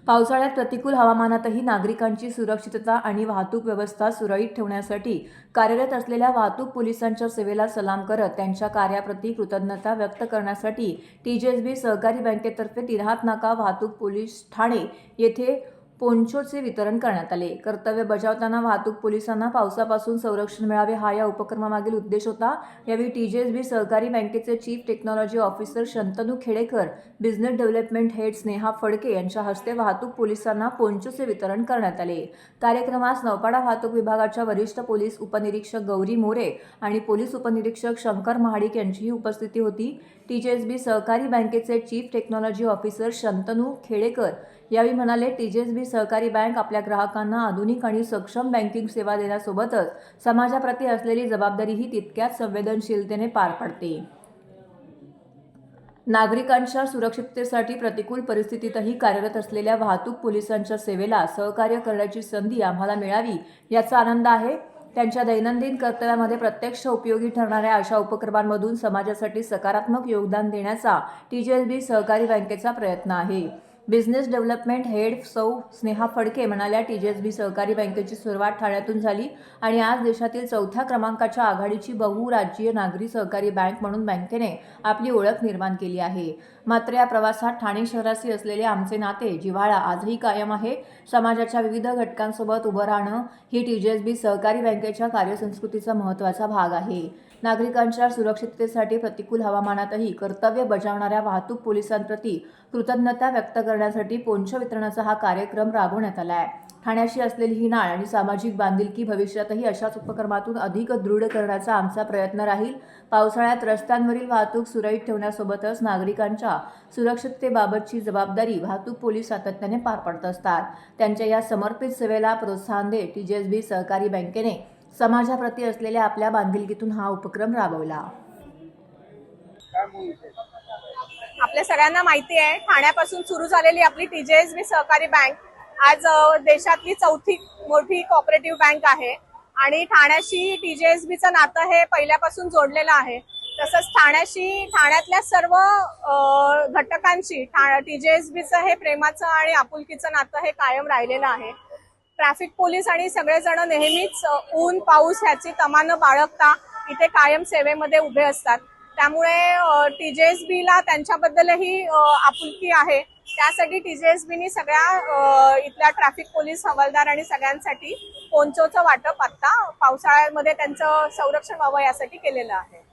पावसाळ्यात प्रतिकूल हवामानातही नागरिकांची सुरक्षितता आणि वाहतूक व्यवस्था सुरळीत ठेवण्यासाठी कार्यरत असलेल्या वाहतूक पोलिसांच्या सेवेला सलाम करत त्यांच्या कार्याप्रती कृतज्ञता व्यक्त करण्यासाठी टीजेएसबी सहकारी बँकेतर्फे तिऱ्हात नाका वाहतूक पोलीस ठाणे येथे पोन्चोचे वितरण करण्यात आले। कर्तव्य बजावताना वाहतूक पोलिसांना पावसापासून संरक्षण मिळावे हा या उपक्रमामागील उद्देश होता। यावेळी टीजेएसबी सहकारी बँकेचे chief technology officer Shantanu Khedekar, business development head Sneha Phadke यांच्या हस्ते वाहतूक पोलिसांना पोन्चोचे वितरण करण्यात आले। कार्यक्रमास नौपाडा वाहतूक विभागाच्या वरिष्ठ पोलीस उपनिरीक्षक गौरी मोरे आणि पोलीस उपनिरीक्षक शंकर महाडिक यांचीही उपस्थिती होती। टीजेएसबी सहकारी बँकेचे chief technology officer Shantanu Khedekar यावेळी म्हणाले, टीजेएसबी सहकारी बँक आपल्या ग्राहकांना आधुनिक आणि सक्षम बँकिंग सेवा देण्यासोबतच समाजाप्रती असलेली जबाबदारीही तितक्याच संवेदनशीलतेने पार पाडते। नागरिकांच्या सुरक्षिततेसाठी प्रतिकूल परिस्थितीतही कार्यरत असलेल्या वाहतूक पोलिसांच्या सेवेला सहकार्य करण्याची संधी आम्हाला मिळावी याचा आनंद आहे। त्यांच्या दैनंदिन कर्तव्यामध्ये प्रत्यक्ष उपयोगी ठरणाऱ्या अशा उपक्रमांमधून समाजासाठी सकारात्मक योगदान देण्याचा टीजेएसबी सहकारी बँकेचा प्रयत्न आहे। बिझनेस डेव्हलपमेंट हेड सौ स्नेहा फडके म्हणाल्या, टीजेएसबी सहकारी बँकेची सुरुवात ठाण्यातून झाली आणि आज देशातील 4थ्या क्रमांकाच्या आघाडीची बहुराज्यीय नागरी सहकारी बँक म्हणून बँकेने आपली ओळख निर्माण केली आहे। मात्र या प्रवासात ठाणे शहराशी असलेले आमचे नाते, जिव्हाळा आजही कायम आहे। समाजाच्या विविध घटकांसोबत उभं राहणं ही टीजेएसबी सहकारी बँकेच्या कार्यसंस्कृतीचा महत्त्वाचा भाग आहे। नागरिकांच्या सुरक्षिततेसाठी प्रतिकूल हवामानातही कर्तव्य बजावणाऱ्या वाहतूक पोलिसांप्रती कृतज्ञता व्यक्त करण्यासाठी पोन्चो वितरणाचा हा कार्यक्रम राबवण्यात आला आहे। ठाण्याशी असलेली ही नाळ आणि सामाजिक बांधिलकी भविष्यातही अशाच उपक्रमातून अधिक दृढ करण्याचा आमचा प्रयत्न राहील। पावसाळ्यात रस्त्यांवरील वाहतूक सुरळीत ठेवण्यासोबतच नागरिकांच्या सुरक्षिततेबाबतची जबाबदारी वाहतूक पोलीस सातत्याने पार पाडत असतात। त्यांच्या या समर्पित सेवेला प्रोत्साहन देत टीजेएसबी सहकारी बँकेने समाजाप्रती असलेल्या आपल्या बांधिलकीतून हा उपक्रम राबवला। आपल्या सगळ्यांना माहिती आहे, ठाण्यापासून सुरू झालेली आपली टीजेएसबी सहकारी बँक आज देशातली 4थी मोठी कोऑपरेटिव्ह बँक आहे आणि ठाण्याशी टीजेएसबीचं नातं हे पहिल्यापासून जोडलेलं आहे। तसंच ठाण्यातल्या सर्व घटकांशी टीजेएसबीचं हे प्रेमाचं आणि आपुलकीचं नातं हे कायम राहिलेलं आहे। ट्रॅफिक पोलीस आणि सगळेजण नेहमीच ऊन पाऊस ह्याची तमा न बाळगता इथे कायम सेवेमध्ये उभे असतात। त्यामुळे टीजेएसबीला त्यांच्याबद्दलही आपुलकी आहे। त्यासाठी टीजेएसबीनी सगळ्या इथल्या ट्रॅफिक पोलीस हवालदार आणि सगळ्यांसाठी पोन्चोचं वाटप आता पावसाळ्यामध्ये त्यांचं संरक्षण व्हावं यासाठी केलेलं आहे।